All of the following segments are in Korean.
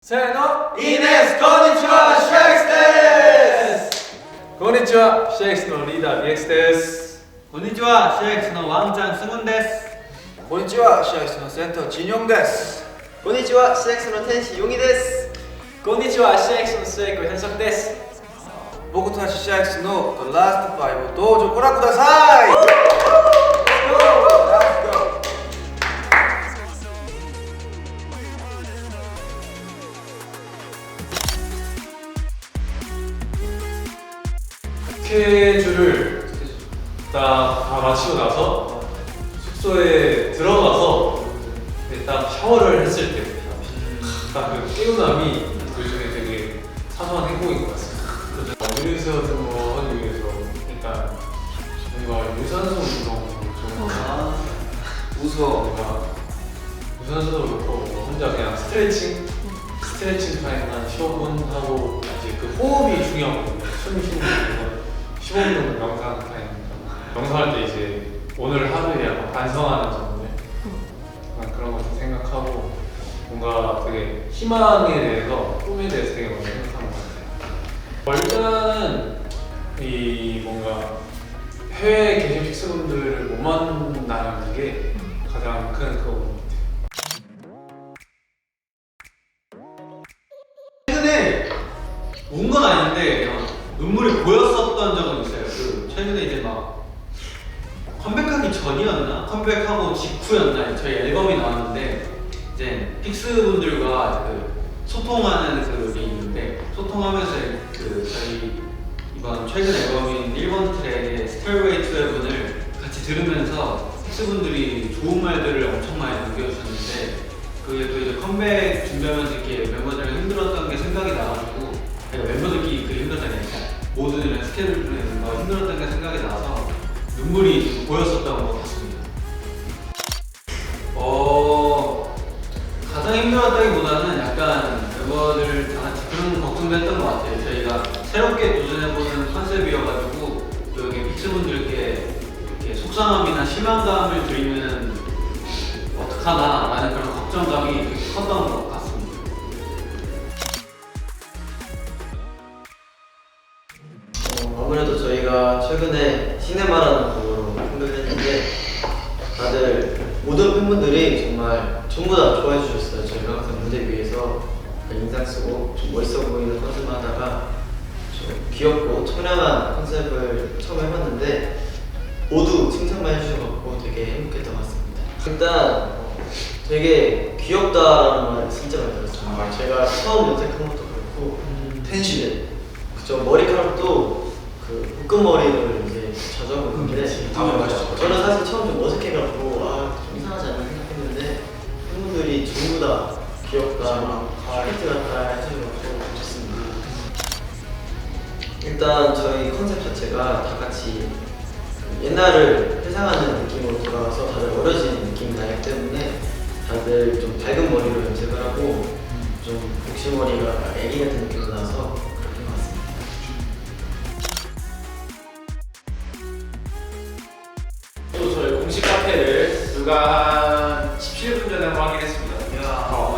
せーの、いいです。こんにちは、シェイクスです。こんにちは、シェイクスのリーダー BX です。こんにちは、シェイクスのワンちゃんスムンです。こんにちは、シェイクスのセンタージンヨンです。こんにちは、シェイクスの天使ヨギです。こんにちは、シェイクスの末子変則です。僕たちシェイクスの The Last 5をどうぞご覧ください。스케줄을 다 마치고 나서 숙소에 들어가서 딱 샤워를 했을 때 딱 그 개운함이 그 중에 되게 사소한 행복인 것 같습니다. 유리수업 같은 거 하기 위해서 일단 뭔가 유산소 운동 좀 웃어. 뭔가 유산소도 그렇고 혼자 그냥 스트레칭 타임 한 15분 하고 이제 그 호흡이 중요하거든요. 숨 쉬는 거 15분 정도 명상 타임입니다. 명상할 때 이제 오늘 하루에 약간 반성하는 점들 약간 그런 거 좀 생각하고 뭔가 되게 희망에 대해서 꿈에 대해서 되게 많이 생각하는 것 같아요. 일단은 이 뭔가 해외 계신 픽스분들을 못 만나는 게 가장 큰 그거 최근에 운 건 아닌데 그냥 눈물이 보였었던 적은 있어요. 그 최근에 이제 막 컴백하기 전이었나? 컴백하고 직후였나? 저희 앨범이 나왔는데 이제 픽스분들과 그 소통하는 그게 있는데 소통하면서 그 저희 이번 최근 앨범인 1번 트랙의 Stairway to Heaven을 같이 들으면서 픽스분들이 좋은 말들을 엄청 많이 남겨주셨는데 그게 또 이제 컴백 준비하면서 이렇게 멤버들이랑 힘들었던 게 생각이 나가지고 멤버들끼리 그 힘들었던 게 아니라 모두들이랑 스케줄 보내는 거 힘들었던 게 생각이 나서 눈물이 좀 보였었던 것 같습니다. 가장 힘들었다기보다는 약간 멤버들 다 같이 그런 걱정도 했던 것 같아요. 저희가 새롭게 도전해보는 컨셉이어가지고 여기 픽스분들께 이렇게 속상함이나 실망감을 드리면 어떡하나 라는 그런 걱정감이 되게 컸던 것 같습니다. 아무래도 저희가 최근에 시네마라는 곡으로 컴백을 했는데 다들 모든 팬분들이 정말 전부 다 좋아해 주셨어요. 저희가 항상 무대 위에서 인상 쓰고 좀 멋있어 보이는 컨셉을 하다가 좀 귀엽고 청량한 컨셉을 처음 해봤는데 모두 칭찬만 해주셔서 되게 행복했던 것 같습니다. 일단 되게 귀엽다라는 말을 진짜 많이 들었어요. 제가 처음 염색한 것도 그렇고 텐시. 그쵸, 머리카락도 그 묶음머리를 이제 자주 하고 있는데 저는 사실 처음 좀 어색해갖고 좀 이상하지 않나 생각했는데 팬분들이 전부 다 귀엽다, 슈퍼트 같다 해주셔서 좋습니다. 일단 저희 컨셉 자체가 다 같이 옛날을 회상하는 느낌으로 돌아가서 다들 어려진 느낌이 나기 때문에 다들 좀 밝은 머리로 염색을 하고 좀 복실머리가 애기 같은 느낌도 나서 그렇게 봤습니다. 또 저희 공식 카페를 불과 한 17분 전에 한번 확인했습니다.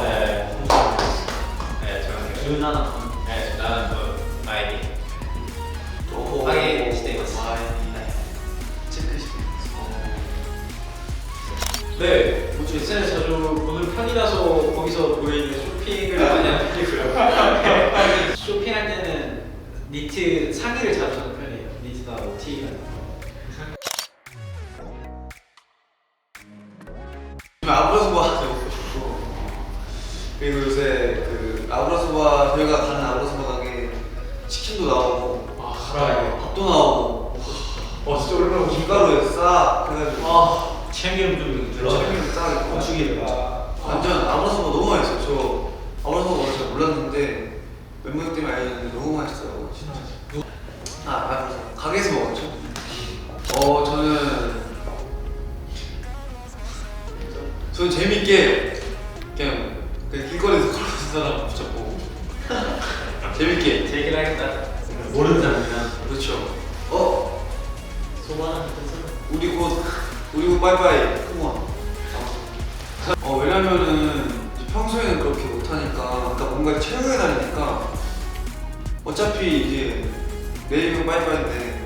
네. 네, 제가 유난한 네, 나는 또 아이디 또 확인しています. 체크 시켜. 네, 뭐 SNS 자주 보는 편이라서 거기서 보이는 쇼핑을 많이 하는 편이고요. 쇼핑할 때는 니트 상의를 자주 사는 편이에요. 니트나 뭐 티 같은 거. 아브라소바 하고 그리고 요새 그 아브라소바 저희가 가는 아브라소바 가게 치킨도 나오고 가라아요. 밥도 나오고 진짜 오랜만에 김가루에 싸 그래가지고 참기름 좀 들어가. 참기름 딱 있고 고추기름. 완전 아브라소바 너무 맛있어요. 저 아브라소바 잘 몰랐는데 멤버들 때문에 알겠는데 너무 맛있어요. 진짜. 아브라소바 가게에서 먹었죠. 저는 재밌게 그냥 길거리에서 걸어서 사람 붙잡고 재밌게 제기를 하겠다. 모르는 사람이나 그렇죠. 소바나 뜻은 우리 곧 빠이빠이 컴온. 왜냐면은 평소에는 그렇게 못하니까 그러니까 뭔가 체육에 다니니까 어차피 이제 내일이면 빠이빠이인데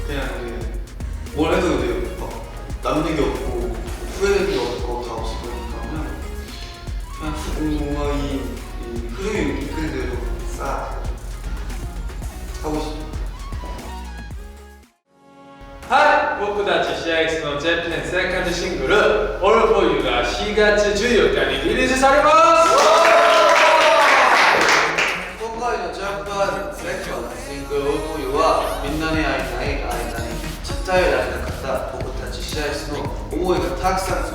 그냥 이제 뭘 해도 이제 막 남는 게 없고 후회되는 게 없고 다 없을 거니까 그냥 뭔가 이 흐름이 이끄는 대로 싹 하고 싶어. はい、僕たち CX の Japan セカンドシングル「All for You」が4月14日にリリースされます。今回のジャパンセカンドシングル「All for You」はみんなに会いたい間に伝えられなかった僕たち CX の思いがたくさん